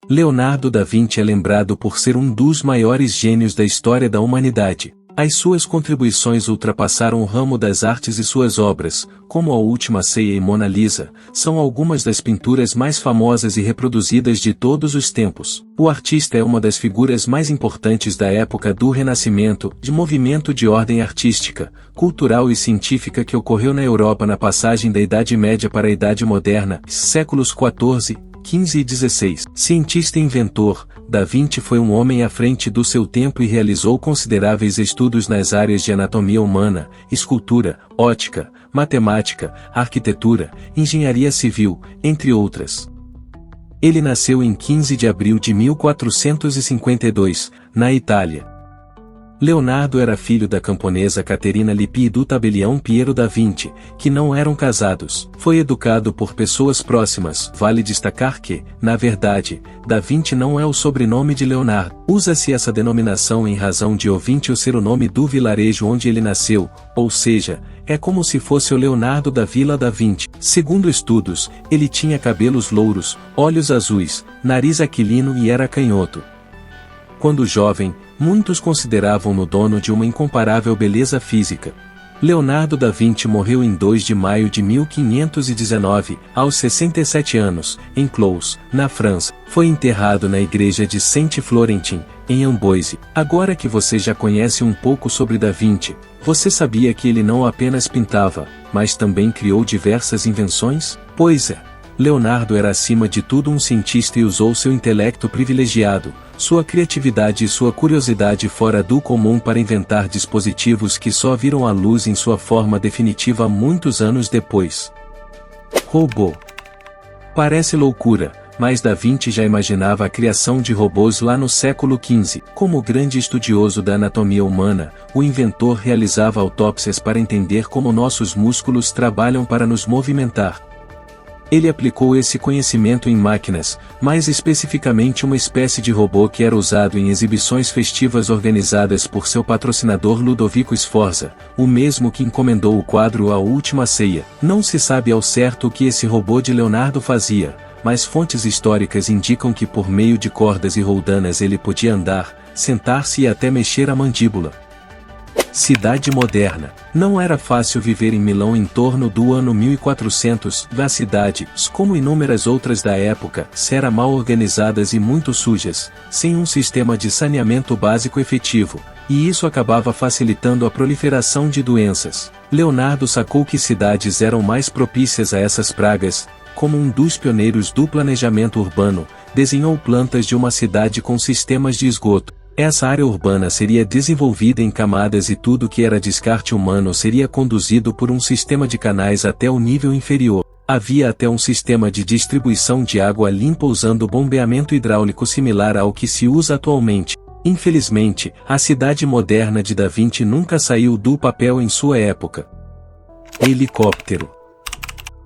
Leonardo da Vinci é lembrado por ser um dos maiores gênios da história da humanidade. As suas contribuições ultrapassaram o ramo das artes e suas obras, como A Última Ceia e Mona Lisa, são algumas das pinturas mais famosas e reproduzidas de todos os tempos. O artista é uma das figuras mais importantes da época do Renascimento, de movimento de ordem artística, cultural e científica que ocorreu na Europa na passagem da Idade Média para a Idade Moderna, séculos XIV, XV e XVI. Cientista e inventor, Da Vinci foi um homem à frente do seu tempo e realizou consideráveis estudos nas áreas de anatomia humana, escultura, ótica, matemática, arquitetura, engenharia civil, entre outras. Ele nasceu em 15 de abril de 1452, na Itália. Leonardo era filho da camponesa Caterina Lippi e do tabelião Piero da Vinci, que não eram casados. Foi educado por pessoas próximas. Vale destacar que, na verdade, Da Vinci não é o sobrenome de Leonardo. Usa-se essa denominação em razão de o Vinci ser o nome do vilarejo onde ele nasceu, ou seja, é como se fosse o Leonardo da Vila da Vinci. Segundo estudos, ele tinha cabelos louros, olhos azuis, nariz aquilino e era canhoto. Quando jovem, muitos consideravam-no dono de uma incomparável beleza física. Leonardo da Vinci morreu em 2 de maio de 1519, aos 67 anos, em Clous, na França. Foi enterrado na igreja de Saint-Florentin, em Amboise. Agora que você já conhece um pouco sobre Da Vinci, você sabia que ele não apenas pintava, mas também criou diversas invenções? Pois é. Leonardo era acima de tudo um cientista e usou seu intelecto privilegiado, sua criatividade e sua curiosidade fora do comum para inventar dispositivos que só viram a luz em sua forma definitiva muitos anos depois. Robô. Parece loucura, mas Da Vinci já imaginava a criação de robôs lá no século XV. Como grande estudioso da anatomia humana, o inventor realizava autópsias para entender como nossos músculos trabalham para nos movimentar. Ele aplicou esse conhecimento em máquinas, mais especificamente uma espécie de robô que era usado em exibições festivas organizadas por seu patrocinador Ludovico Sforza, o mesmo que encomendou o quadro A Última Ceia. Não se sabe ao certo o que esse robô de Leonardo fazia, mas fontes históricas indicam que por meio de cordas e roldanas ele podia andar, sentar-se e até mexer a mandíbula. Cidade moderna. Não era fácil viver em Milão em torno do ano 1400. A cidade, como inúmeras outras da época, era mal organizadas e muito sujas, sem um sistema de saneamento básico efetivo, e isso acabava facilitando a proliferação de doenças. Leonardo sacou que cidades eram mais propícias a essas pragas. Como um dos pioneiros do planejamento urbano, desenhou plantas de uma cidade com sistemas de esgoto. Essa área urbana seria desenvolvida em camadas e tudo que era descarte humano seria conduzido por um sistema de canais até o nível inferior. Havia até um sistema de distribuição de água limpa usando bombeamento hidráulico similar ao que se usa atualmente. Infelizmente, a cidade moderna de Da Vinci nunca saiu do papel em sua época. Helicóptero.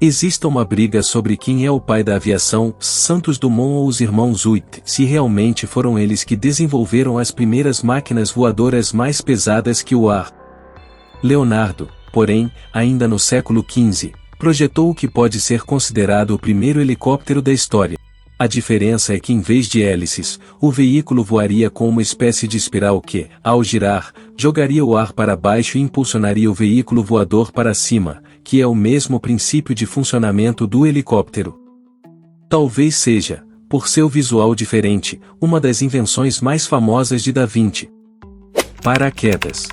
Existe uma briga sobre quem é o pai da aviação, Santos Dumont ou os irmãos Wright, se realmente foram eles que desenvolveram as primeiras máquinas voadoras mais pesadas que o ar. Leonardo, porém, ainda no século XV, projetou o que pode ser considerado o primeiro helicóptero da história. A diferença é que em vez de hélices, o veículo voaria com uma espécie de espiral que, ao girar, jogaria o ar para baixo e impulsionaria o veículo voador para cima, que é o mesmo princípio de funcionamento do helicóptero. Talvez seja, por seu visual diferente, uma das invenções mais famosas de Da Vinci. Paraquedas.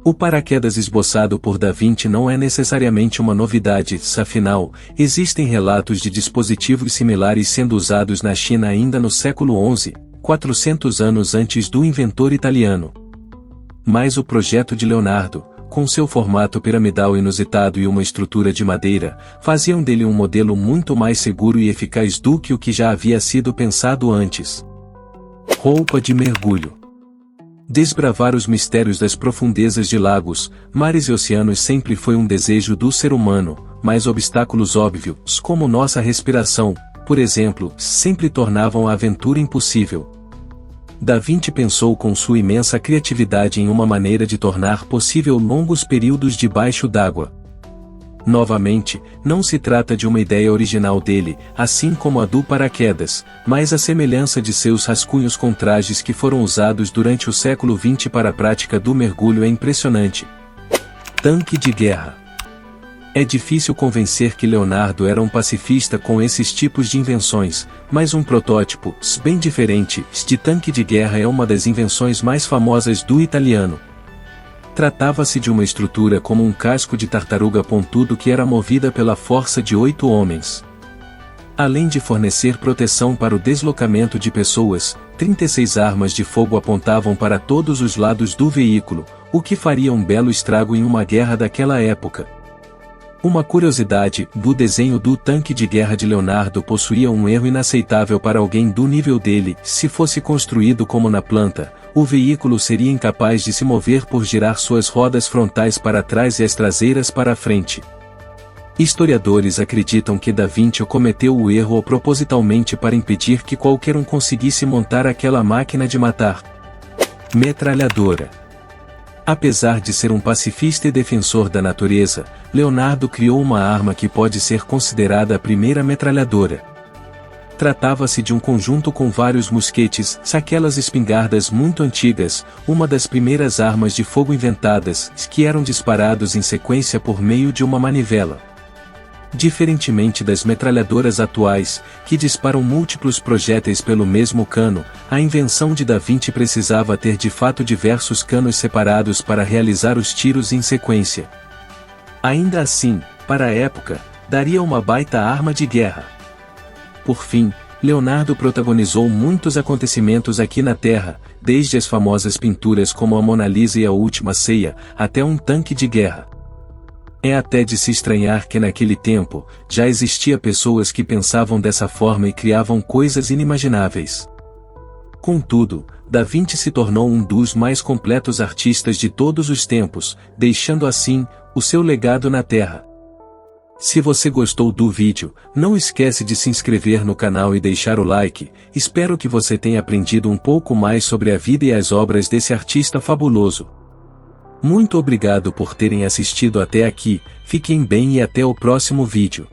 O paraquedas esboçado por Da Vinci não é necessariamente uma novidade, afinal, existem relatos de dispositivos similares sendo usados na China ainda no século XI, 400 anos antes do inventor italiano. Mas o projeto de Leonardo, com seu formato piramidal inusitado e uma estrutura de madeira, faziam dele um modelo muito mais seguro e eficaz do que o que já havia sido pensado antes. Roupa de mergulho. Desbravar os mistérios das profundezas de lagos, mares e oceanos sempre foi um desejo do ser humano, mas obstáculos óbvios, como nossa respiração, por exemplo, sempre tornavam a aventura impossível. Da Vinci pensou com sua imensa criatividade em uma maneira de tornar possível longos períodos debaixo d'água. Novamente, não se trata de uma ideia original dele, assim como a do paraquedas, mas a semelhança de seus rascunhos com trajes que foram usados durante o século XX para a prática do mergulho é impressionante. Tanque de guerra. É difícil convencer que Leonardo era um pacifista com esses tipos de invenções, mas um protótipo, bem diferente, de tanque de guerra é uma das invenções mais famosas do italiano. Tratava-se de uma estrutura como um casco de tartaruga pontudo que era movida pela força de 8 homens. Além de fornecer proteção para o deslocamento de pessoas, 36 armas de fogo apontavam para todos os lados do veículo, o que faria um belo estrago em uma guerra daquela época. Uma curiosidade, do desenho do tanque de guerra de Leonardo possuía um erro inaceitável para alguém do nível dele. Se fosse construído como na planta, o veículo seria incapaz de se mover por girar suas rodas frontais para trás e as traseiras para a frente. Historiadores acreditam que Da Vinci cometeu o erro propositalmente para impedir que qualquer um conseguisse montar aquela máquina de matar. Metralhadora. Apesar de ser um pacifista e defensor da natureza, Leonardo criou uma arma que pode ser considerada a primeira metralhadora. Tratava-se de um conjunto com vários mosquetes, aquelas espingardas muito antigas, uma das primeiras armas de fogo inventadas, que eram disparados em sequência por meio de uma manivela. Diferentemente das metralhadoras atuais, que disparam múltiplos projéteis pelo mesmo cano, a invenção de Da Vinci precisava ter de fato diversos canos separados para realizar os tiros em sequência. Ainda assim, para a época, daria uma baita arma de guerra. Por fim, Leonardo protagonizou muitos acontecimentos aqui na Terra, desde as famosas pinturas como a Mona Lisa e a Última Ceia, até um tanque de guerra. É até de se estranhar que naquele tempo, já existia pessoas que pensavam dessa forma e criavam coisas inimagináveis. Contudo, Da Vinci se tornou um dos mais completos artistas de todos os tempos, deixando assim, o seu legado na Terra. Se você gostou do vídeo, não esquece de se inscrever no canal e deixar o like. Espero que você tenha aprendido um pouco mais sobre a vida e as obras desse artista fabuloso. Muito obrigado por terem assistido até aqui, fiquem bem e até o próximo vídeo.